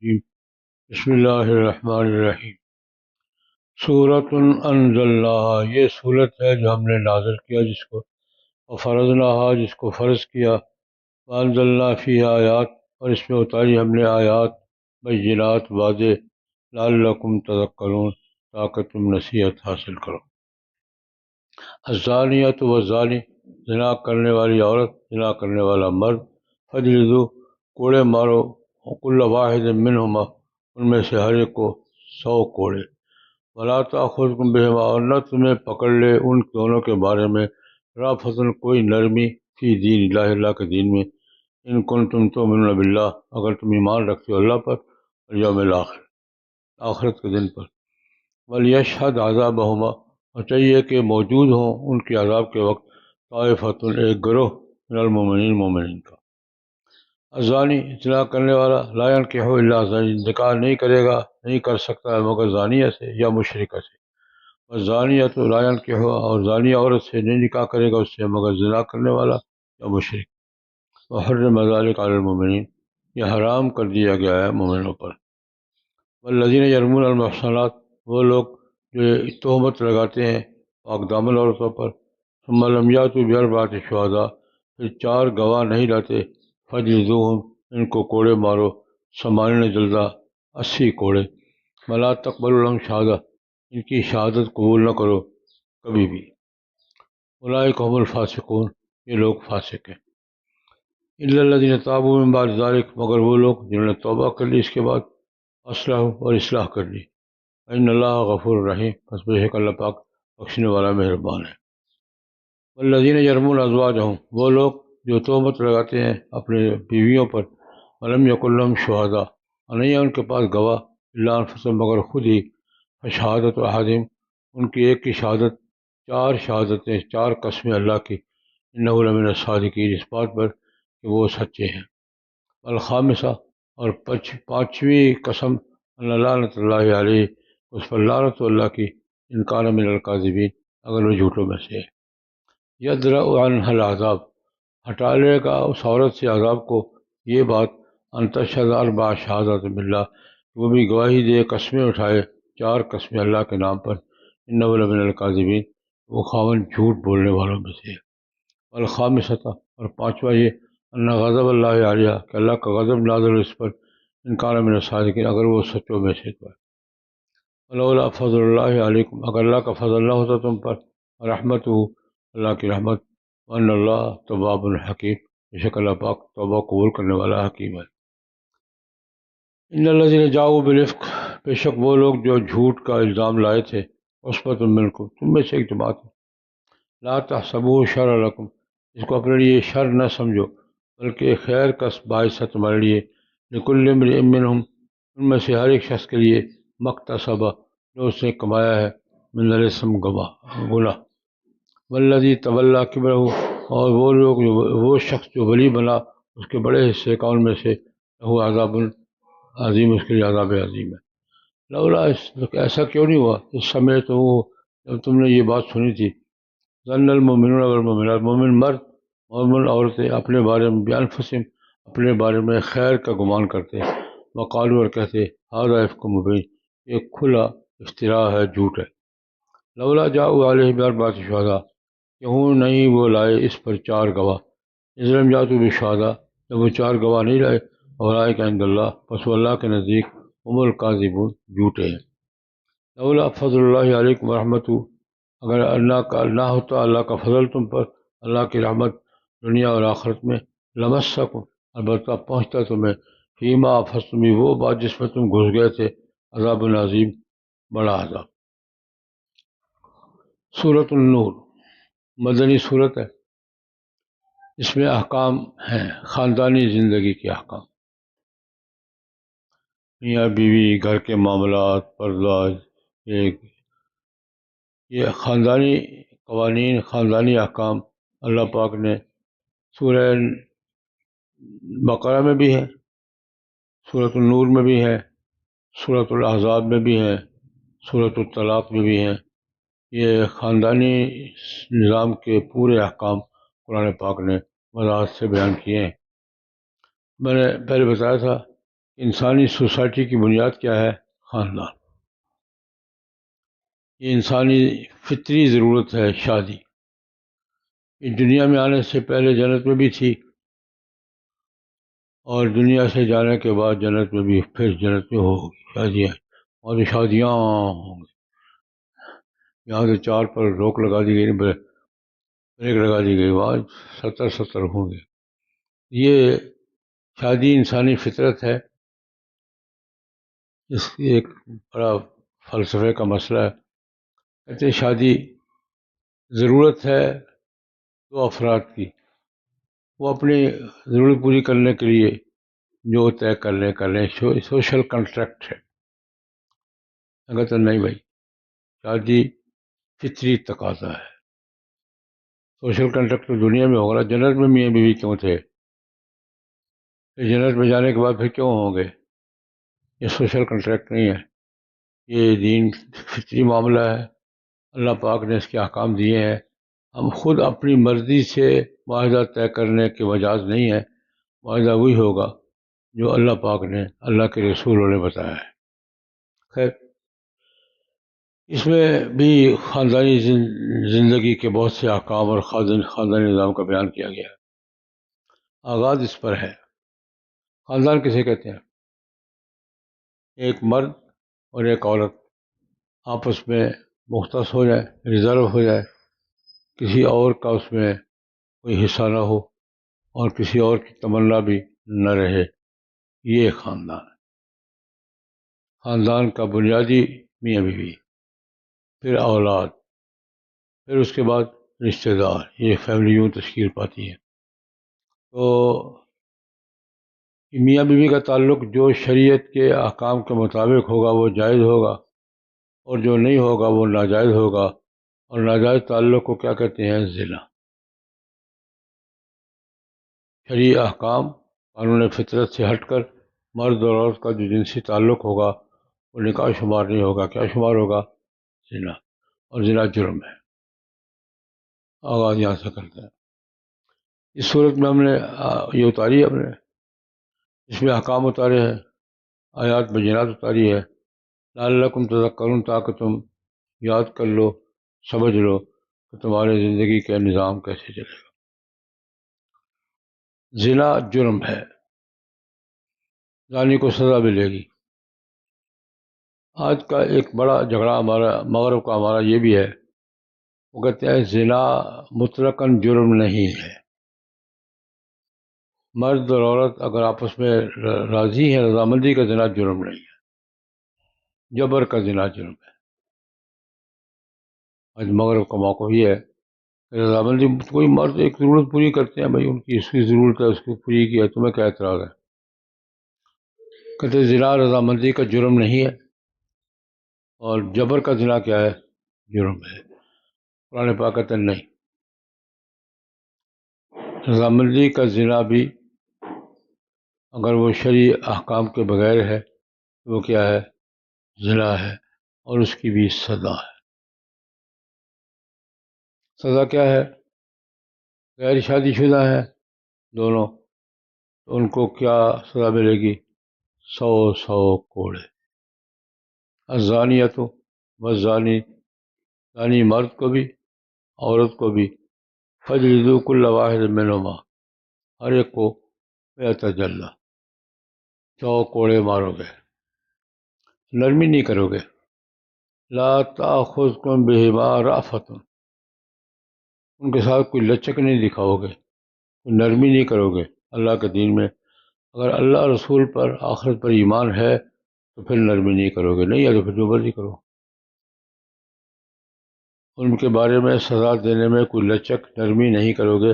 بسم اللہ الرحمن الرحیم۔ سورۃ انزلناہا، یہ صورت ہے جو ہم نے نازل کیا جس کو، اور فرضناہا جس کو فرض کیا، وانزلنا فیہا آیات، اور اس میں اتاری ہم نے آیات بینات واضح، لعلکم تذکرون تاکہ تم نصیحت حاصل کرو۔ الزانیۃ والزانی، زنا کرنے والی عورت، زنا کرنے والا مرد، فجلدوا، کوڑے مارو، کل واحد منہما، ان میں سے ہر ایک کو 100 کوڑے، ولا تأخذکم بہما، اور نہ تمہیں پکڑ لے ان دونوں کے بارے میں، رأفتن کوئی نرمی، فی دین اللہ، اللہ کے دین میں، ان کنتم تؤمنون باللہ، اگر تم ایمان رکھتے ہو اللہ پر اور یوم الآخر، آخرت کے دن پر، ولیشہد عذابہما، اور چاہیے کہ موجود ہوں ان کے عذاب کے وقت، طائفۃ، ایک گروہ، من المؤمنین، مومنین کا۔ الزانی، زنا کرنے والا، لا ينکح الا زانی، نکاح نہیں کرے گا، نہیں کر سکتا ہے مگر زانیہ سے یا مشرکہ سے، والزانیۃ لا ينکحها، اور زانی عورت سے نہیں نکاح کرے گا اس سے مگر زنا کرنے والا یا مشرک، وحرم ذلک علی المؤمنین، یہ حرام کر دیا گیا ہے مومنوں پر۔ والذین یرمون المحصنات، وہ لوگ جو تہمت لگاتے ہیں پاک دامن عورتوں پر، ثم لم یاتوا باربعۃ شہداء، پھر 4 گواہ نہیں لاتے، فجلدوہم، ان کو کوڑے مارو، 80 جلدہ، 80 کوڑے، ولا تقبلوا لهم شہادہ، ان کی شہادت قبول نہ کرو کبھی بھی، اولئک هم الفاسقون، یہ لوگ فاسق ہیں، الا الذین تابوا من بعد ذلک، مگر وہ لوگ جنہوں نے توبہ کر لی اس کے بعد، اصلاح، اور اصلاح کر لی، ان اللہ غفور رحیم، پس بے شک اللہ پاک بخشنے والا مہربان ہے۔ والذین یرمون ازواجہم، وہ لوگ جو تہمت لگاتے ہیں اپنے بیویوں پر، ولم یکن لہم شہداء، اور نہیں ہے ان کے پاس گواہ، الا انفسہم، مگر خود ہی، فشہادۃ احدہم، ان کی ایک کی شہادت، 4 شہادتیں، 4 قسمیں اللہ کی، انہ لمن الصادقین، اس بات پر کہ وہ سچے ہیں، الخامسہ، اور 5ویں قسم، ان لعنۃ اللہ علیہ، اس پر لعنت اللہ کی، ان کان من الکاذبین، اگر وہ جھوٹوں میں سے ہے، یدرأ عنہا العذاب، ہٹا لے گا اس عورت سے عذاب کو یہ بات، ان تشہد 4 شہادات باللہ، کہ وہ بھی گواہی دے، قسمیں اٹھائے، 4 قسمیں اللہ کے نام پر، انہ لمن الکاذبین، وہ خاوند جھوٹ بولنے والوں میں سے ہے، الخامسۃ، اور 5واں یہ، ان غضب اللہ علیہ، کہ اللہ کا غضب نازل اس پر، ان کان من الصادقین، اگر وہ سچوں میں سے ہے، ولولا فضل اللہ علیکم، اگر اللہ کا فضل نہ ہوتا تم پر، رحمتہ، اللہ کی رحمت، وان اللہ تواب الحکیم، بے شک اللہ پاک توبہ قبول کرنے والا حکیم ہے۔ ان الذین جاؤوا بالافک، بے شک وہ لوگ جو جھوٹ کا الزام لائے تھے، عصبۃ منکم، تم میں سے ایک جماعت ہے، لا تحسبوه شرا لکم، اس کو اپنے لیے شر نہ سمجھو بلکہ خیر کا باعث ہے تمہارے لیے، لکل امرئ منہم، ان میں سے ہر ایک شخص کے لیے، مکتسب، جو اس نے کمایا ہے، من الاسم، گناہ، والذی تولی کبرہ، اور وہ لوگ وہ شخص جو ولی بنا اس کے بڑے حصے کا، ان میں سے، لہو عذاب عظیم، اس کے لیے عذاب عظیم ہے۔ لولا، ایسا کیوں نہیں ہوا، اس سمے تو جب تم نے یہ بات سنی تھی، ظن المؤمنون والمؤمنات، مومن مرد، مومن عورتیں اپنے بارے میں، بانفسہم، اپنے بارے میں خیر کا گمان کرتے، وقالوا، اور کہتے، ھذا افک مبین، یہ کھلا افتراء ہے، جھوٹ ہے، لولا جاؤوا علیہ باربعۃ شہداء، کیوں نہیں وہ لائے اس پر 4 گواہ، اذ لم یاتوا بالشہداء، جب وہ 4 گواہ نہیں لائے، اولئک عند اللہ، پس وہ اللہ کے نزدیک، هم الکاذبون، جھوٹے ہیں، لولا فضل اللہ علیکم ورحمتہ، اگر اللہ کا نہ ہوتا اللہ کا فضل تم پر، اللہ کی رحمت دنیا اور آخرت میں، لمسکم، البتہ پہنچتا تمہیں، فیما افضتم، وہ بات جس میں تم گھس گئے تھے، عذاب عظیم، بڑا عذاب۔ سورۃ النور، مدنی صورت ہے، اس میں احکام ہیں، خاندانی زندگی کے احکام، میاں بیوی، گھر کے معاملات، پردہ، یہ خاندانی قوانین، خاندانی احکام اللہ پاک نے سورہ بقرہ میں بھی ہے، سورۃ النور میں بھی ہے، سورۃ الاحزاب میں بھی ہے، سورۃ الطلاق میں بھی ہیں، یہ خاندانی نظام کے پورے احکام قرآن پاک نے وضاحت سے بیان کیے ہیں۔ میں نے پہلے بتایا تھا انسانی سوسائٹی کی بنیاد کیا ہے؟ خاندان. یہ انسانی فطری ضرورت ہے شادی. اس دنیا میں آنے سے پہلے جنت میں بھی تھی، اور دنیا سے جانے کے بعد جنت میں بھی پھر جنت میں ہوگی شادیاں، اور شادیاں ہوں گی. یہاں سے 4 پر روک لگا دی گئی، بریک لگا دی گئی، وہاں 70 ہوں گے. یہ شادی انسانی فطرت ہے. اس کی ایک بڑا فلسفے کا مسئلہ ہے. کہتے ہیں شادی ضرورت ہے دو افراد کی، وہ اپنی ضرورت پوری کرنے کے لیے جو طے کر لیں سوشل کنٹریکٹ ہے. اگر تو نہیں بھائی، شادی فطری تقاضا ہے. سوشل کنٹریکٹ تو دنیا میں ہوگا، جنت میں میاں بیوی کیوں تھے؟ جنت میں جانے کے بعد پھر کیوں ہوں گے؟ یہ سوشل کنٹریکٹ نہیں ہے، یہ دین فطری معاملہ ہے. اللہ پاک نے اس کے احکام دیے ہیں. ہم خود اپنی مرضی سے معاہدہ طے کرنے کی مجاز نہیں ہے. معاہدہ وہی ہوگا جو اللہ پاک نے، اللہ کے رسولوں نے بتایا ہے. خیر، اس میں بھی خاندانی زندگی کے بہت سے احکام اور خاندانی نظام کا بیان کیا گیا ہے. آغاز اس پر ہے. خاندان کسے کہتے ہیں؟ ایک مرد اور ایک عورت آپس میں مختص ہو جائے، ریزرو ہو جائے، کسی اور کا اس میں کوئی حصہ نہ ہو اور کسی اور کی تمنا بھی نہ رہے. یہ خاندان ہے. خاندان کا بنیادی میاں بیوی، پھر اولاد، پھر اس کے بعد رشتہ دار. یہ فیملی یوں تشکیل پاتی ہے. تو میاں بیوی کا تعلق جو شریعت کے احکام کے مطابق ہوگا وہ جائز ہوگا، اور جو نہیں ہوگا وہ ناجائز ہوگا. اور ناجائز تعلق کو کیا کہتے ہیں؟ زنا. شرعی احکام، قانون فطرت سے ہٹ کر مرد اور عورت کا جو جنسی تعلق ہوگا وہ نکاح شمار نہیں ہوگا. کیا شمار ہوگا؟ زنا. اور زنا جرم ہے. آغاز یہاں سے کرتے ہیں. اس صورت میں ہم نے یہ اتاری ہے، ہم نے اس میں احکام اتارے ہیں، آیات بینات اتاری ہے. لعلکم تذکرون، تاکہ تم یاد کر لو، سمجھ لو کہ تمہارے زندگی کا نظام کیسے چلے گا. زنا جرم ہے، زانی کو سزا ملے گی. آج کا ایک بڑا جھگڑا ہمارا مغرب کا ہمارا یہ بھی ہے، وہ کہتے ہیں زنا مطلقاً جرم نہیں ہے. مرد اور عورت اگر آپس میں راضی ہیں، رضامندی کا زنا جرم نہیں ہے، جبر کا زنا جرم ہے. آج مغرب کا موقع یہ ہے کہ رضامندی، کوئی مرد ایک ضرورت پوری کرتے ہیں، بھائی ان کی اس کی ضرورت ہے، اس کی پوری کی ہے، تمہیں کیا اعتراض ہے؟ کہتے ہیں زنا رضامندی کا جرم نہیں ہے، اور جبر کا زنا کیا ہے؟ جرم ہے. قرآن پاک کہتے ہیں نہیں، رضامندی کا زنا بھی اگر وہ شرعی احکام کے بغیر ہے تو وہ کیا ہے؟ زنا ہے، اور اس کی بھی سزا ہے. سزا کیا ہے؟ غیر شادی شدہ ہیں دونوں، تو ان کو کیا سزا ملے گی؟ 100 کوڑے. الزانیۃ والزانی، زانی مرد کو بھی عورت کو بھی، فجلدوا کل واحد منہما، ہر ایک کو 100 جلدہ، 100 کوڑے مارو گے. نرمی نہیں کرو گے. لا تأخذکم بہما رأفۃ، ان کے ساتھ کوئی لچک نہیں دکھاؤ گے، کوئی نرمی نہیں کرو گے اللہ کے دین میں. اگر اللہ رسول پر، آخرت پر ایمان ہے تو پھر نرمی نہیں کرو گے، نہیں ہے تو پھر جو مرضی کرو. ان کے بارے میں سزا دینے میں کوئی لچک، نرمی نہیں کرو گے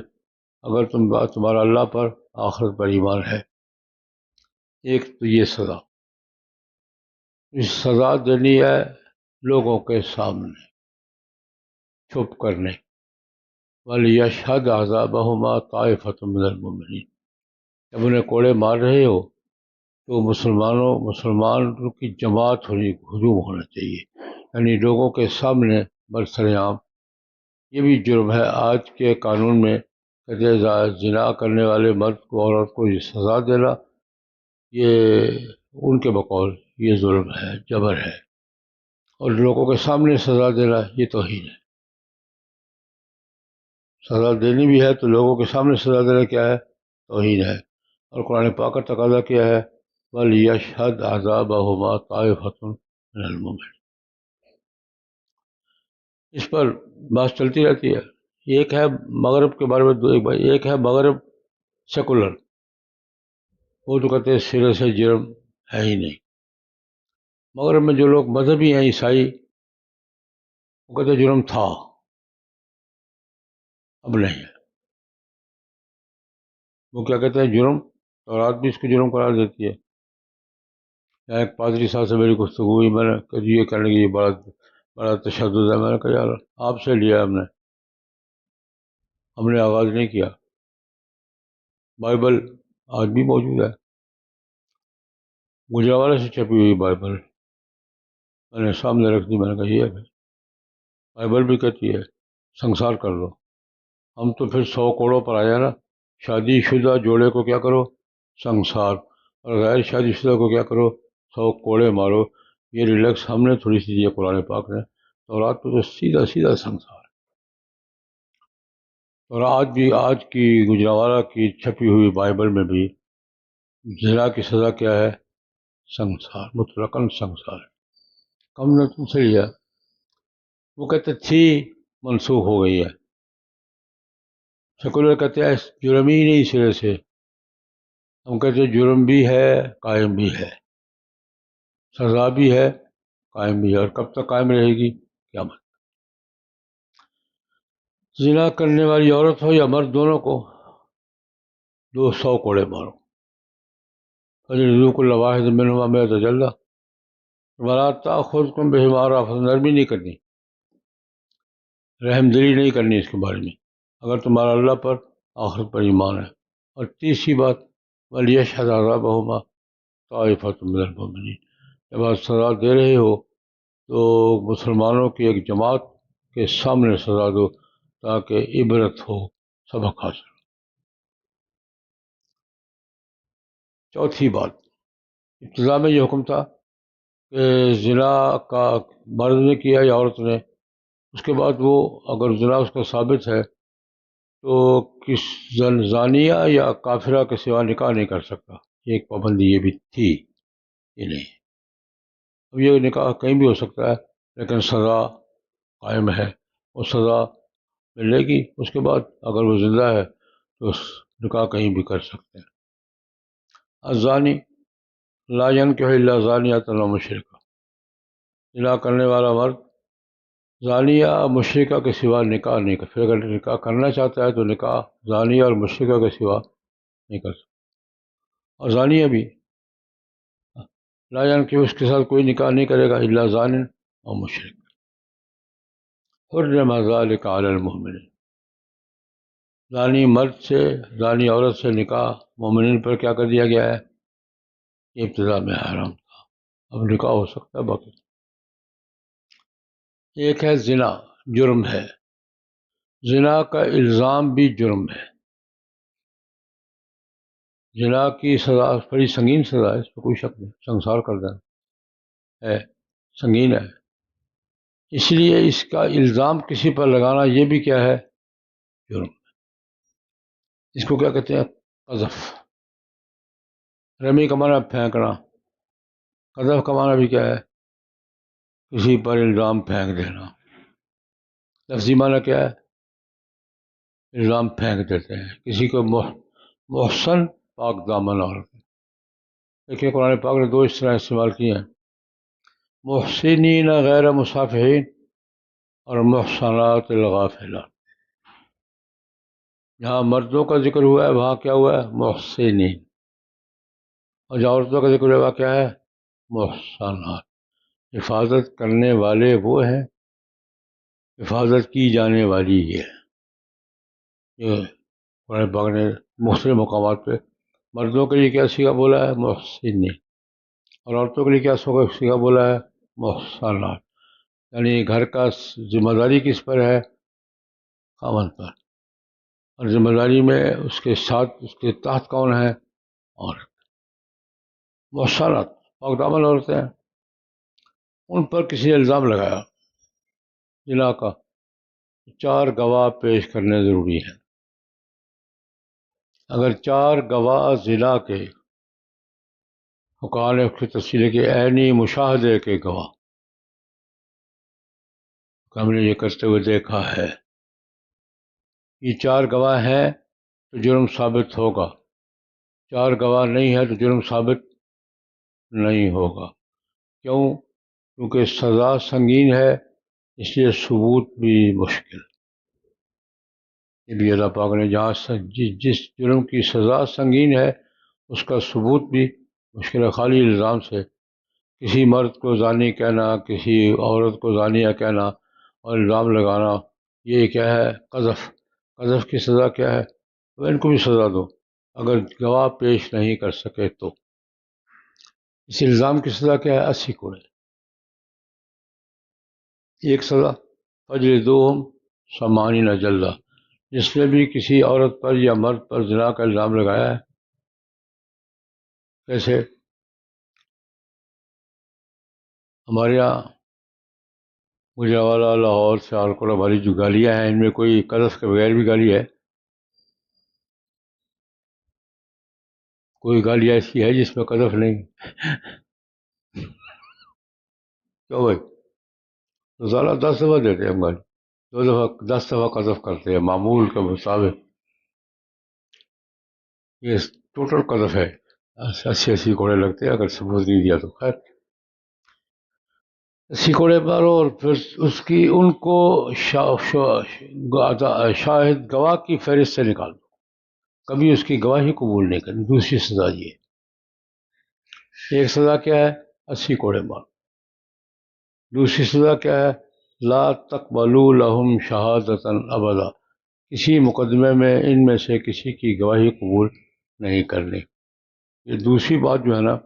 اگر تمہارا اللہ پر، آخرت پر ایمان ہے. ایک تو یہ سزا، اس سزا دینی ہے لوگوں کے سامنے، چھپ کر نہیں. وَلِيَشْهَدْ عَذَابَهُمَا طَائِفَةٌ مِّنَ الْمُؤْمِنِينَ، جب انہیں کوڑے مار رہے ہو تو مسلمانوں کی جماعت ہجوم ہونا چاہیے، یعنی لوگوں کے سامنے برسر عام. یہ بھی جرم ہے. آج کے قانون میں کہتے ہیں زنا کرنے والے مرد کو، عورت کو یہ سزا دینا یہ ان کے بقول یہ ظلم ہے، جبر ہے، اور لوگوں کے سامنے سزا دینا یہ توہین ہے۔ سزا دینی بھی ہے تو لوگوں کے سامنے سزا دینا کیا ہے؟ توہین ہے۔ اور قرآن پاک کا تقاضا کیا ہے؟ وَلْيَشْهَدْ عَذَابَهُمَا طَائِفَةٌ مِّنَ الْمُؤْمِنِينَ۔ اس پر بات چلتی رہتی ہے۔ ایک ہے مغرب کے بارے میں ایک ہے مغرب سیکولر، وہ تو کہتے ہیں سرے سے جرم ہے ہی نہیں۔ مغرب میں جو لوگ مذہبی ہیں عیسائی، وہ کہتے ہیں جرم تھا، اب نہیں ہے۔ وہ کیا کہتے ہیں؟ جرم، تورات بھی اس کو جرم قرار دیتی ہے۔ یہاں ایک پادری صاحب سے میری گفتگو ہوئی، میں نے کہا یہ کہنے لگے یہ بڑا تشدد ہے۔ میں نے کہا یار آپ سے لیا ہم نے آغاز نہیں کیا۔ بائبل آج بھی موجود ہے، گجرانوالے سے چھپی ہوئی بائبل میں نے سامنے رکھ دی۔ میں نے کہا یہ ہے، بائبل بھی کہتی ہے سنسار کر دو۔ ہم تو پھر 100 کوڑوں پر آیا نا، شادی شدہ جوڑے کو کیا کرو؟ سنسار، اور غیر شادی شدہ کو کیا کرو؟ 100 کوڑے مارو۔ یہ ریلیکس ہم نے تھوڑی سی دی ہے قرآن پاک نے، اور رات پہ تو سیدھا سیدھا سنسار۔ اور آج کی گجرانوالہ کی چھپی ہوئی بائبل میں بھی زنا کی سزا کیا ہے؟ سنسار، مطلقاً سنسار۔ کم نے تم سے لیا، وہ کہتے تھی منسوخ ہو گئی ہے۔ سیکولر کہتے ہیں جرم ہی نہیں سرے سے، ہم کہتے ہیں جرم بھی ہے، قائم بھی ہے، سزا بھی ہے، قائم بھی ہے، اور کب تک قائم رہے گی؟ قیامت۔ زنا کرنے والی عورت ہو یا مرد، دونوں کو 200 کوڑے مارو۔ فَجْلِدُوا كُلَّ وَاحِدٍ مِّنْهُمَا مِائَةَ جلدہ، وَلَا تَأْخُذْكُم بِهِمَا رَأْفَةٌ، نرمی نہیں کرنی، رحم دلی نہیں کرنی اس کے بارے میں، اگر تمہارا اللہ پر آخرت پر ایمان ہے۔ اور تیسری بات، وَلْيَشْهَدْ عَذَابَهُمَا طَائِفَةٌ مِّنَ الْمُؤْمِنِينَ، جب آپ سزا دے رہے ہو تو مسلمانوں کی ایک جماعت کے سامنے سزا دو تاکہ عبرت ہو، سبق حاصل۔ چوتھی بات، ابتدا میں یہ حکم تھا کہ زنا کا مرد نے کیا یا عورت نے، اس کے بعد وہ اگر زنا اس کا ثابت ہے تو کس زانیہ یا کافرہ کے سوا نکاح نہیں کر سکتا۔ ایک پابندی یہ بھی تھی، یہ نہیں۔ اب یہ نکاح کہیں بھی ہو سکتا ہے لیکن سزا قائم ہے، اور سزا ملے گی اس کے بعد۔ اگر وہ زندہ ہے تو نکاح کہیں بھی کر سکتے ہیں۔ الزانی لا ينکح الا زانیۃ او مشرکہ، زنا کرنے والا مرد زانیہ مشرکہ کے سوا نکاح نہیں کر، پھر اگر نکاح کرنا چاہتا ہے تو نکاح زانیہ اور مشرکہ کے سوا نہیں کر سکتا۔ اور زانیہ بھی لا ينکح، اس کے ساتھ کوئی نکاح نہیں کرے گا الا زان اور مشرک۔ حرم ذلک علی المؤمنین، زانی مرد سے، زانی عورت سے نکاح مومنین پر کیا کر دیا گیا ہے؟ یہ ابتدا میں حرام تھا، اب نکاح ہو سکتا ہے باقی۔ ایک ہے زنا، جرم ہے، زنا کا الزام بھی جرم ہے۔ زنا کی سزا بڑی سنگین سزا ہے، اس پہ کوئی شک نہیں، سنسار کر دینا ہے، سنگین ہے۔ اس لیے اس کا الزام کسی پر لگانا یہ بھی کیا ہے؟ جرم۔ اس کو کیا کہتے ہیں؟ قذف۔ رمی کا معنی پھینکنا، قذف کا معنی بھی کیا ہے؟ کسی پر الزام پھینک دینا۔ لفظی معنی کیا ہے؟ الزام پھینک دیتے ہیں کسی کو۔ محسن پاک دامن عورت، دیکھیے قرآن پاک نے 2 اس طرح استعمال کیے ہیں، محسنین غیر مصافحین اور محسنات الغافلات۔ جہاں مردوں کا ذکر ہوا ہے وہاں کیا ہوا ہے؟ محسنین، اور جہاں عورتوں کا ذکر ہوا ہے وہاں کیا ہے؟ محسنات۔ حفاظت کرنے والے وہ ہیں، حفاظت کی جانے والی یہ ہے۔ یہ قرآن پاک نے مختلف مقامات پہ مردوں کے لیے کیا صیغہ بولا ہے؟ محسنین، اور عورتوں کے لیے کیا صیغہ بولا ہے؟ محسنات۔ یعنی گھر کا ذمہ داری کس پر ہے؟ خاوند پر، اور ذمہ داری میں اس کے ساتھ اس کے تحت کون ہے؟ عورت۔ محصنات پاک دامن عورتیں ہیں، ان پر کسی نے الزام لگایا زنا کا، 4 گواہ پیش کرنے ضروری ہیں۔ اگر 4 گواہ زنا کے حکام نے اس کی تفصیل کے عینی مشاہدے کے گواہ، ہم نے یہ کرتے ہوئے دیکھا ہے، یہ 4 گواہ ہیں تو جرم ثابت ہوگا، 4 گواہ نہیں ہے تو جرم ثابت نہیں ہوگا۔ کیوں؟ کیونکہ سزا سنگین ہے، اس لیے ثبوت بھی مشکل۔ یہ بھی اللہ پاک نے جس جرم کی سزا سنگین ہے اس کا ثبوت بھی مشکل ہے۔ خالی الزام سے کسی مرد کو زانی کہنا، کسی عورت کو زانیہ کہنا اور الزام لگانا، یہ کیا ہے؟ قذف۔ قذف کی سزا کیا ہے؟ تو ان کو بھی سزا دو اگر گواہ پیش نہیں کر سکے تو۔ اس الزام کی سزا کیا ہے؟ 80 کوڑے۔ ایک سزا فجلدوہم 80 جلدہ، جس نے بھی کسی عورت پر یا مرد پر زنا کا الزام لگایا ہے۔ کیسے؟ ہمارے یہاں گجرانوالہ، لاہور، سیالکوٹ والی جو گالیاں ہیں، ان میں کوئی قذف کے بغیر بھی گالی ہے؟ کوئی گالی ایسی ہے جس میں قذف نہیں؟ کیوں بھائی؟ روزانہ 10 دفعہ دیتے ہیں ہم گالی، 2 دفعہ 10 دفعہ قذف کرتے ہیں معمول کے مطابق۔ یہ ٹوٹل قذف ہے، 80 کوڑے لگتے ہیں اگر ثبوت نہیں دیا تو۔ خیر، 80 کوڑے مارو اور پھر اس کی ان کو شاہد گواہ کی فہرست سے نکال دو، کبھی اس کی گواہی قبول نہیں کرنی۔ دوسری سزا یہ، ایک سزا کیا ہے؟ 80 کوڑے مارو۔ دوسری سزا کیا ہے؟ لا تقبلوا لہم شہادتا ابدا، کسی مقدمے میں ان میں سے کسی کی گواہی قبول نہیں کرنی۔ یہ دوسری بات جو ہے نا،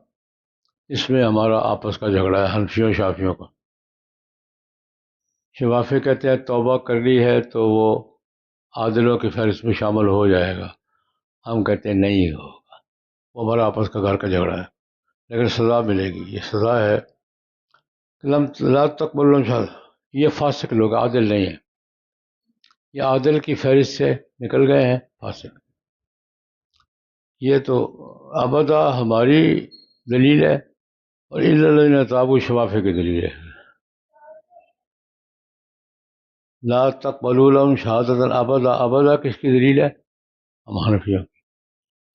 اس میں ہمارا آپس کا جھگڑا ہے حنفیوں شافیوں کا۔ شفافی کہتے ہیں توبہ کر لی ہے تو وہ عادلوں کی فہرست میں شامل ہو جائے گا، ہم کہتے ہیں نہیں ہوگا، وہ ہمارا آپس کا گھر کا جھگڑا ہے، لیکن سزا ملے گی۔ یہ سزا ہے لا تقبل لہم شہادۃ، یہ فاسق لوگ عادل نہیں ہیں، یہ عادل کی فہرست سے نکل گئے ہیں، فاسق۔ یہ تو ابدا ہماری دلیل ہے، اور الا الذین تابوا شفافی کی دلیل ہے۔ لا تقبلوا لہم شہادتا ابدا، ابدا کس کی دلیل ہے؟ ہم حنفیوں کی۔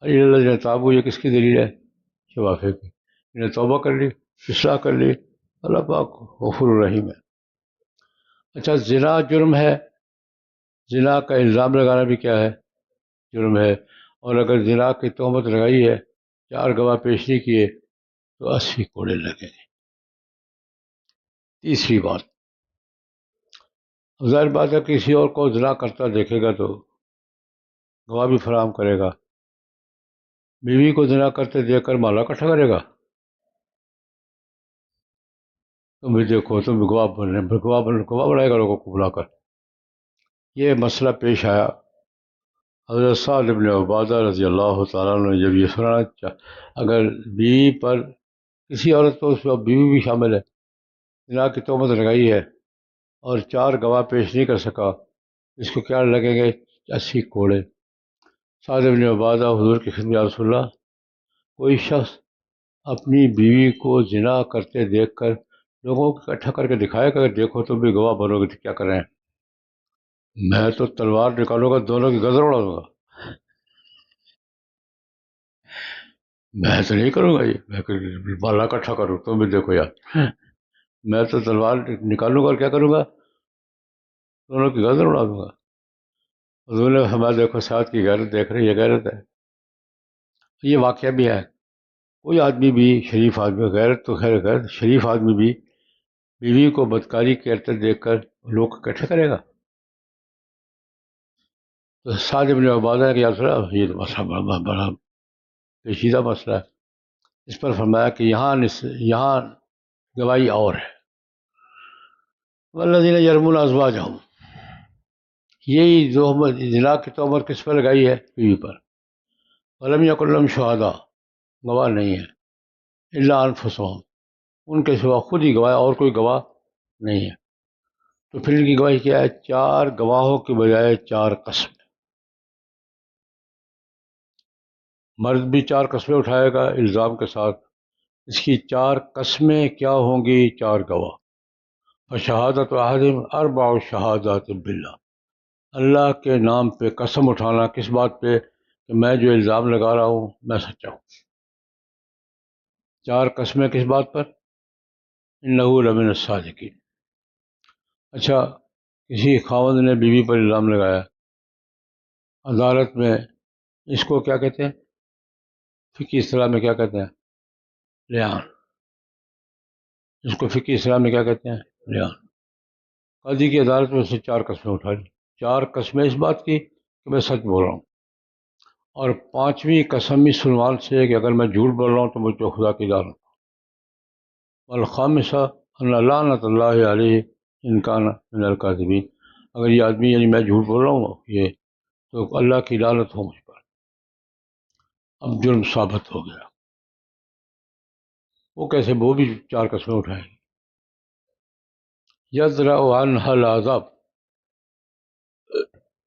الا الذین تابوا، یہ کس کی دلیل ہے؟ شفافی کی۔ انہیں توبہ کر لی، اصلاح کر لی، اللہ پاک غفور الرحیم ہے۔ اچھا، زنا جرم ہے، زنا کا الزام لگانا بھی کیا ہے؟ جرم ہے، اور اگر زنا کی تہمت لگائی ہے، 4 گواہ پیش نہیں کیے تو 80 کوڑے لگیں گے۔ تیسری بات، ظاہر بات ہے کسی اور کو زنا کرتا دیکھے گا تو گواہ بھی فراہم کرے گا۔ بیوی کو زنا کرتے دیکھ کر مالا اکٹھا کرے گا، تم بھی دیکھو، تم بھی گواہ بنائے گا لوگوں کو بلا کر۔ یہ مسئلہ پیش آیا، حضرت سعد بن عبادہ رضی اللہ تعالیٰ عنہ نے جب یہ سنا، اگر بیوی پر کسی عورت کو، اس میں بیوی بھی شامل ہے، زنا کی تہمت لگائی ہے اور 4 گواہ پیش نہیں کر سکا، اس کو کیا لگیں گے؟ 80 کوڑے۔ سعد بن عبادہ حضور کی خدمت، یا رسول اللہ، کوئی شخص اپنی بیوی کو زنا کرتے دیکھ کر لوگوں کو اکٹھا کر کے دکھائے گا کہ دیکھو تم بھی گواہ بنو گے تو کیا کریں؟ میں تو تلوار نکالوں گا، دونوں کی گردن اڑا دوں گا۔ میں تو نہیں کروں گا یہ، میں بالا اکٹھا کروں، تم بھی دیکھو یار، میں تو تلوار نکالوں گا اور کیا کروں گا؟ دونوں کی گردن اڑا دوں گا۔ حضور نے ہمارا دیکھو ساتھ کی غیرت دیکھ رہے، یہ غیرت ہے۔ یہ واقعہ بھی ہے، کوئی آدمی بھی، شریف آدمی، غیرت تو خیر غیرت، شریف آدمی بھی بیوی کو بدکاری کرتے دیکھ کر لوگ اکٹھے کرے گا؟ تو سعد بن عبادہ ہے کہ یا رسول اللہ، یہ مسئلہ بڑا پیچیدہ مسئلہ ہے۔ اس پر فرمایا کہ یہاں گواہی اور ہے، والذین یرمون ازواجہم، یہی زنا کی تہمت کس پر لگائی ہے؟ بیوی پر۔ ولم یکن لہم شہداء، گواہ نہیں ہے، الا انفسهم، ان کے سوا خود ہی گواہ، اور کوئی گواہ نہیں ہے۔ تو پھر ان کی گواہی کیا ہے؟ 4 گواہوں کے بجائے 4 قسمیں۔ مرد بھی 4 قسمیں اٹھائے گا الزام کے ساتھ، اس کی 4 قسمیں کیا ہوں گی؟ 4 گواہ۔ فشہادت احدہم 4 شہادات باللہ، اللہ کے نام پہ قسم اٹھانا، کس بات پہ؟ کہ میں جو الزام لگا رہا ہوں میں سچا ہوں۔ 4 قسمیں کس بات پر؟ انہ لمن الصادقین۔ اچھا، کسی خاوند نے بیوی پر الزام لگایا عدالت میں، اس کو کیا کہتے ہیں؟ فقہ اصطلاح میں کیا کہتے ہیں؟ لعان۔ اس کو فقہ اصطلاح میں کیا کہتے ہیں؟ لعان۔ قاضی کی عدالت میں سے 4 قسمیں اٹھا لی، 4 قسمیں اس بات کی کہ میں سچ بول رہا ہوں، اور 5ویں قسم اس عنوان سے کہ اگر میں جھوٹ بول رہا ہوں تو مجھ پہ خدا کی لعنت۔ والخامسہ ان لعنت اللہ علیہ ان کان من الکاذبین، اگر یہ آدمی، یعنی میں جھوٹ بول رہا ہوں یہ، تو اللہ کی لعنت ہو مجھ پر۔ اب جرم ثابت ہو گیا۔ وہ کیسے؟ وہ بھی 4 قسمیں اٹھائیں گے۔ یدرأ عنہا العذاب،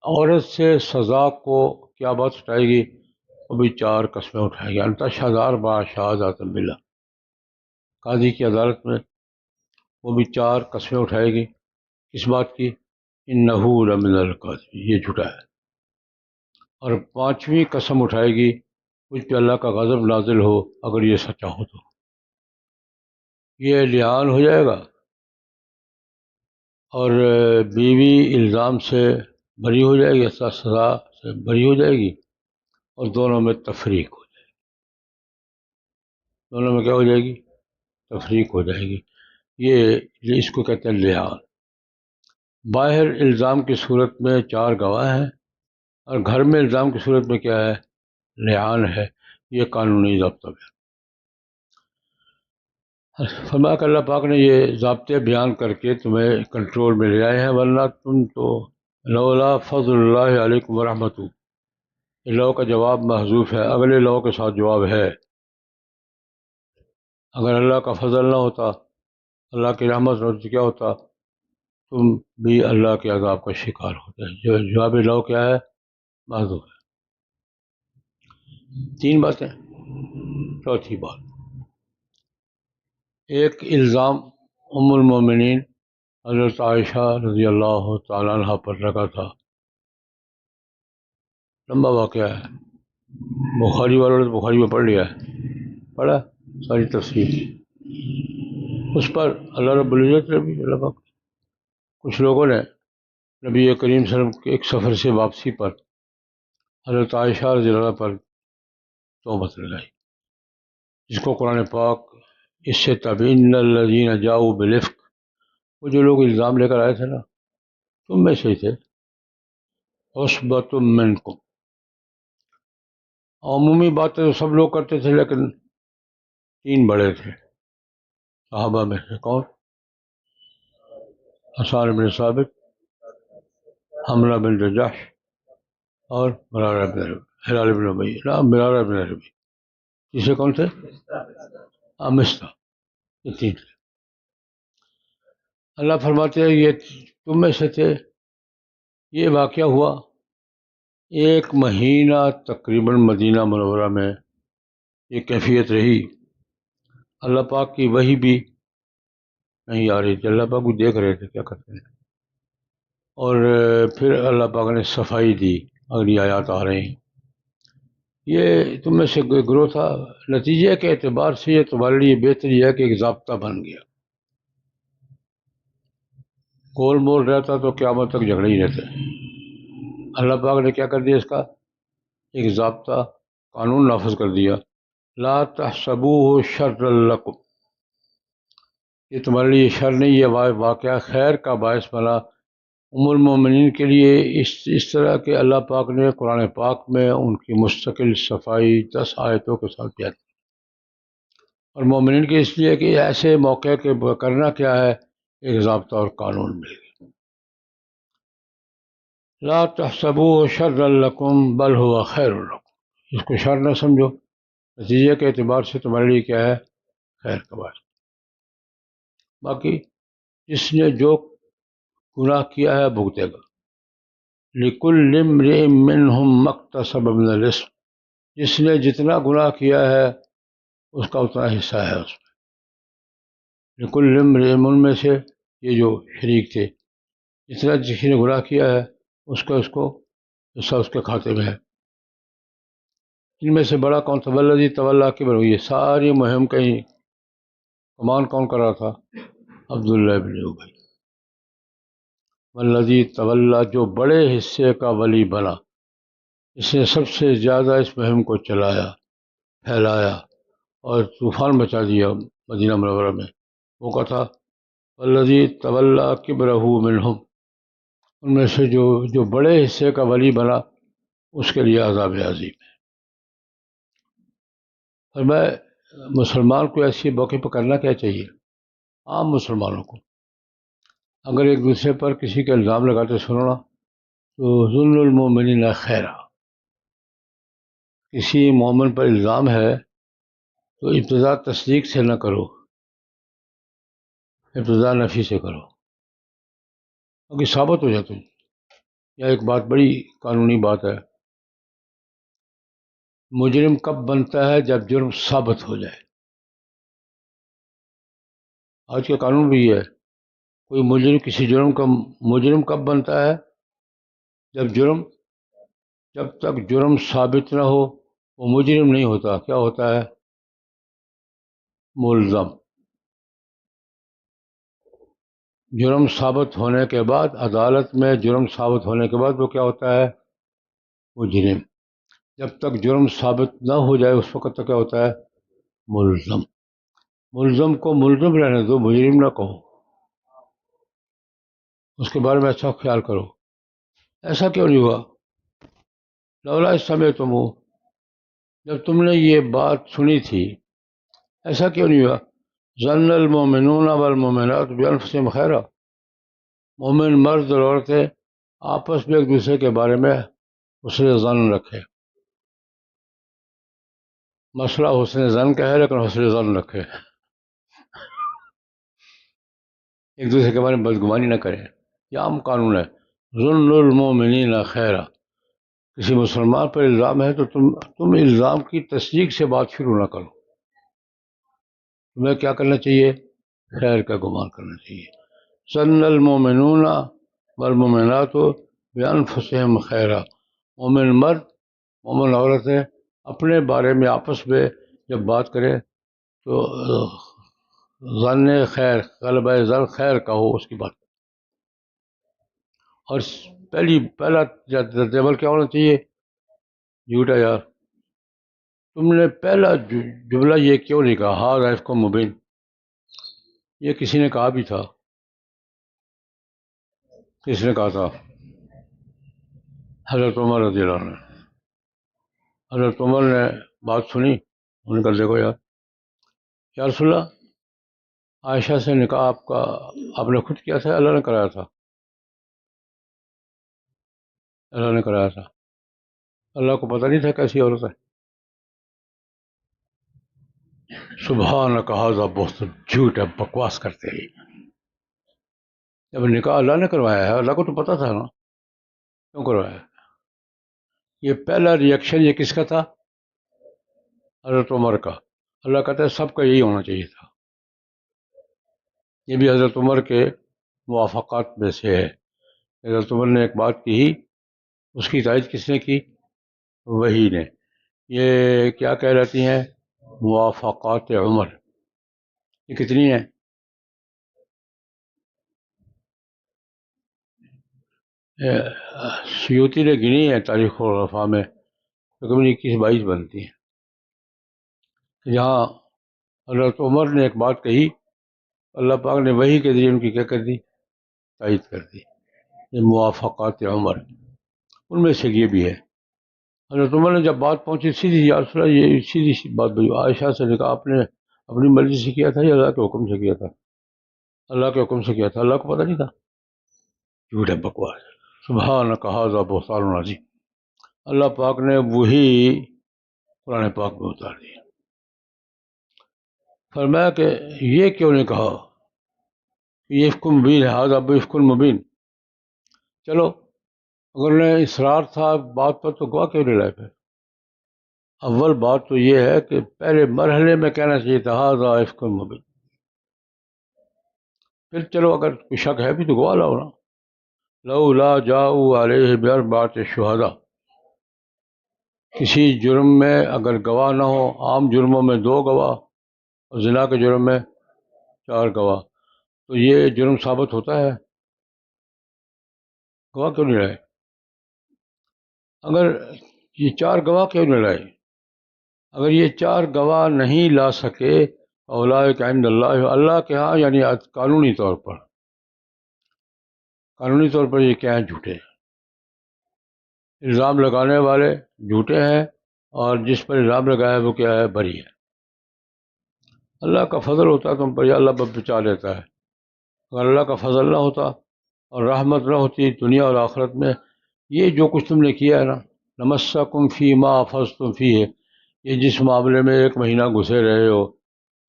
عورت سے سزا کو کیا بات اٹھائے گی؟ وہ بھی 4 قسمیں اٹھائے گی۔ ان تشہد 4 شہادات باللہ، قاضی کی عدالت میں وہ بھی 4 قسمیں اٹھائے گی، کس بات کی؟ انہ لمن الکاذبین، یہ جھوٹا ہے۔ اور 5ویں قسم اٹھائے گی مجھ پہ اللہ کا غضب نازل ہو اگر یہ سچا ہو تو۔ یہ لعان ہو جائے گا، اور بیوی الزام سے بری ہو جائے گی، سزا سے بری ہو جائے گی، اور دونوں میں تفریق ہو جائے گی۔ دونوں میں کیا ہو جائے گی؟ تفریق ہو جائے گی۔ یہ اس کو کہتے ہیں لعان۔ باہر الزام کی صورت میں 4 گواہ ہیں، اور گھر میں الزام کی صورت میں کیا ہے؟ لعان ہے۔ یہ قانونی ضابطہ ہے۔ فرمایا کہ اللہ پاک نے یہ ضابطے بیان کر کے تمہیں کنٹرول میں لے آئے ہیں، ورنہ تم تو لولا فضل اللہ علیکم ورحمتہ، یہ لو کا جواب محذوف ہے، اگلے لو کے ساتھ جواب ہے۔ اگر اللہ کا فضل نہ ہوتا، اللہ کی رحمت نہ ہوتی تو کیا ہوتا؟ تم بھی اللہ کے عذاب کا شکار ہوتے۔ جو جواب لو کیا ہے؟ محذوف ہے۔ 3 باتیں۔ چوتھی بات، ایک الزام ام المومنین حضرت عائشہ رضی اللہ تعالیٰ عنہ پر لگا تھا، لمبا واقعہ ہے، بخاری والوں نے بخاری میں پڑھ لیا ہے، پڑھا ساری تفصیل۔ اس پر اللہ رب العزت نے بھی، اللہ پاک، کچھ لوگوں نے نبی کریم صلی اللہ علیہ وسلم کے ایک سفر سے واپسی پر حضرت عائشہ رضی اللہ عنہ پر تہمت لگائی، جس کو قرآن پاک اس سے تبین الذین جاؤوا بالافک، وہ جو لوگ الزام لے کر آئے تھے نا، تم میں سے ہی تھے، عصبۃ منکم، عمومی باتیں تو سب لوگ کرتے تھے، لیکن 3 بڑے تھے صحابہ میں سے۔ کون؟ حسان بن ثابت، حمزہ بن جحش، اور مرارہ بن ربیعہ، ہلال بن امیہ، نام مرارہ بن ربیعہ۔ تیسرے کون تھے؟ مصطح۔ یہ 3 تھے۔ اللہ فرماتے ہیں یہ تم میں سے تھے۔ یہ واقعہ ہوا 1 مہینہ تقریباً مدینہ منورہ میں، یہ کیفیت رہی۔ اللہ پاک کی وحی بھی نہیں آ رہی تھی، اللہ پاک بھی دیکھ رہے تھے کیا کرتے ہیں، اور پھر اللہ پاک نے صفائی دی، اگلی آیات آ رہی ہیں۔ یہ تم میں سے گروہ تھا، نتیجے کے اعتبار سے یہ تمہارے لیے بہتر یہ ہے کہ ایک ضابطہ بن گیا، گول مول رہتا تو قیامت تک جھگڑے ہی رہتے۔ اللہ پاک نے کیا کر دیا؟ اس کا ایک ضابطہ، قانون نافذ کر دیا۔ لا تحسبوه شرا لکم، یہ تمہارے لیے شر نہیں، یہ واقعہ خیر کا باعث بنا ام المومنین کے لیے، اس طرح کہ اللہ پاک نے قرآن پاک میں ان کی مستقل صفائی 10 آیتوں کے ساتھ بیان کی، اور مومنین کے اس لیے کہ ایسے موقع کے کرنا کیا ہے؟ ایک ضابطہ اور قانون مل گیا۔ لا تحسبوه شرا لکم بل هو خیر لکم، اس کو شر نہ سمجھو، نتیجے کے اعتبار سے تمہارے لیے کیا ہے؟ خیر کا باعث۔ باقی جس نے جو گناہ کیا ہے بھگتے گا۔ لِكُلِّ امْرِئٍ مِّنْهُمْ مَا اكْتَسَبَ مِنَ الْإِثْمِ، جس نے جتنا گناہ کیا ہے اس کا اتنا حصہ ہے اس میں۔ لِكُلِّ امْرِئٍ، ان میں سے یہ جو شریک تھے، جتنا جس نے گناہ کیا ہے اس کو حصہ اس کے کھاتے میں ہے۔ ان میں سے بڑا کون تھا؟ والذی تولیٰ کبرہ، یہ ساری مہم کہیں کمان کون کر رہا تھا؟ عبداللہ بن ابی۔ والذی تولیٰ، جو بڑے حصے کا ولی بنا، اس نے سب سے زیادہ اس مہم کو چلایا، پھیلایا اور طوفان مچا دیا مدینہ منورہ میں۔ وہ کہا تھا والذی تولیٰ کبرہ منہم، ان میں سے جو بڑے حصے کا ولی بنا اس کے لیے عذاب عظیم ہے۔ فرمایا مسلمان کو ایسی موقع پر کرنا کیا چاہیے؟ عام مسلمانوں کو اگر ایک دوسرے پر کسی کا الزام لگاتے سننا تو ظن المؤمنین خیرا، کسی مومن پر الزام ہے تو ابتدا تصدیق سے نہ کرو، ابتدا نفی سے کرو، کیونکہ ثابت ہو جاتا ہے۔ یہ ایک بات بڑی قانونی بات ہے، مجرم کب بنتا ہے؟ جب جرم ثابت ہو جائے۔ آج کا قانون بھی یہ ہے، کوئی مجرم کسی جرم کا مجرم کب بنتا ہے؟ جب تک جرم ثابت نہ ہو وہ مجرم نہیں ہوتا۔ کیا ہوتا ہے؟ ملزم۔ جرم ثابت ہونے کے بعد عدالت میں جرم ثابت ہونے کے بعد وہ کیا ہوتا ہے؟ مجرم۔ جب تک جرم ثابت نہ ہو جائے اس وقت تک کیا ہوتا ہے؟ ملزم۔ ملزم کو ملزم رہنے دو، مجرم نہ کہو، اس کے بارے میں اچھا خیال کرو۔ ایسا کیوں نہیں ہوا؟ لولا اذ سمعتموہ، جب تم نے یہ بات سنی تھی ایسا کیوں نہیں ہوا؟ ظن المؤمنون والمؤمنات بانفسہم خیرا، مومن مرد اور عورتیں آپس میں ایک دوسرے کے بارے میں حسن ظن رکھے۔ مسئلہ حسن ظن کا ہے لیکن حسن ظن رکھے، ایک دوسرے کے بارے میں بدگمانی نہ کریں۔ یہ عام قانون ہے، ظن المؤمنین خیرا۔ کسی مسلمان پر الزام ہے تو تم الزام کی تصدیق سے بات شروع نہ کرو، تمہیں کیا کرنا چاہیے؟ خیر کا گمان کرنا چاہیے۔ ظن المؤمنون والمؤمنات بانفسہم خیرا، مومن مرد مومن عورتیں اپنے بارے میں آپس میں جب بات کریں تو ظن خیر، غلبہ ظن خیر کا ہو اس کی بات۔ اور پہلا رد عمل کیا ہونا چاہیے؟ جھوٹا یار، تم نے پہلا جملہ یہ کیوں نہیں کہا؟ ھذا افک مبین، یہ کسی نے کہا بھی تھا۔ کس نے کہا تھا؟ حضرت عمر رضی اللہ عنہ۔ حضرت عمر نے بات سنی، انہوں نے کہا دیکھو یار، یا رسول اللہ، عائشہ سے نکاح آپ نے خود کیا تھا؟ اللہ نے کرایا تھا؟ اللہ نے کرایا تھا۔ اللہ کو پتہ نہیں تھا کیسی عورت ہے؟ سبحانک ھذا بہت جھوٹ ہے، بکواس کرتے ہیں۔ جب نکاح اللہ نے کروایا ہے، اللہ کو تو پتہ تھا نا، کیوں کروایا ہے؟ یہ پہلا ریئیکشن یہ کس کا تھا؟ حضرت عمر کا۔ اللہ کہتا ہے سب کا یہی ہونا چاہیے تھا۔ یہ بھی حضرت عمر کے موافقات میں سے ہے۔ حضرت عمر نے ایک بات کی، اس کی تائید کس نے کی؟ وحی نے۔ یہ کیا کہلاتی ہیں؟ موافقات عمر۔ یہ کتنی ہیں؟ سیوطی نے گنی ہے تاریخ الوفا میں، تقریباً 21-22 بنتی ہیں۔ جہاں حضرت عمر نے ایک بات کہی، اللہ پاک نے وحی کے ذریعے ان کی کیا کر دی؟ تائید کر دی۔ یہ موافقات عمر، ان میں سے یہ بھی ہے۔ حضرت عمر نے جب بات پہنچی سیدھی، یا رسول اللہ، یہ سیدھی سی بات بھائی، عائشہ سے نکاح آپ نے اپنی مرضی سے کیا تھا یا اللہ کے حکم سے کیا تھا؟ اللہ کے حکم سے کیا تھا، اللہ کو پتہ نہیں تھا؟ جھوٹ ہے، بکواس۔ سبحانک ھذا بہتان عظیم، اللہ پاک نے وہی قرآن پاک میں اتار دیا۔ فرمایا کہ یہ کیوں نہیں کہا یہ افک مبین ہے، ھذا افک مبین. چلو اگر انہیں اصرار تھا بات پر تو گواہ کیوں نہیں لائے؟ پھر اول بات تو یہ ہے کہ پہلے مرحلے میں کہنا چاہیے تھا ھذا افک مبین. پھر چلو اگر کوئی شک ہے بھی تو گواہ لاؤ نا. لولا جاؤ علیہ باربعۃ شہداء، کسی جرم میں اگر گواہ نہ ہو، عام جرموں میں 2 گواہ اور زنا کے جرم میں 4 گواہ، تو یہ جرم ثابت ہوتا ہے؟ گواہ کیوں نہیں لائے؟ اگر یہ 4 گواہ کیوں نہیں لائے؟ اگر یہ 4 گواہ نہیں لا سکے، اولئک عند اللہ، اللہ کے ہاں یعنی قانونی طور پر یہ کیا ہیں؟ جھوٹے. الزام لگانے والے جھوٹے ہیں اور جس پر الزام لگایا وہ کیا ہے؟ بری ہے. اللہ کا فضل ہوتا تم پر، یا اللہ بچا لیتا ہے. اگر اللہ کا فضل نہ ہوتا اور رحمت نہ ہوتی دنیا اور آخرت میں، یہ جو کچھ تم نے کیا ہے نا، لمسکم فیما افضتم فیہ، یہ جس معاملے میں 1 مہینہ گھسے رہے ہو،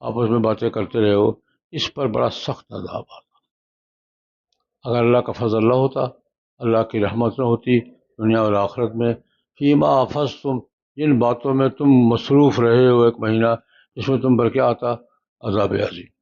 آپس میں باتیں کرتے رہے ہو، اس پر بڑا سخت عذاب آتا. اگر اللہ کا فضل نہ ہوتا، اللہ کی رحمت نہ ہوتی دنیا اور آخرت میں، فیما افضتم، جن باتوں میں تم مصروف رہے ہو 1 مہینہ، اس میں تم پر کیا آتا؟ عذاب عظیم.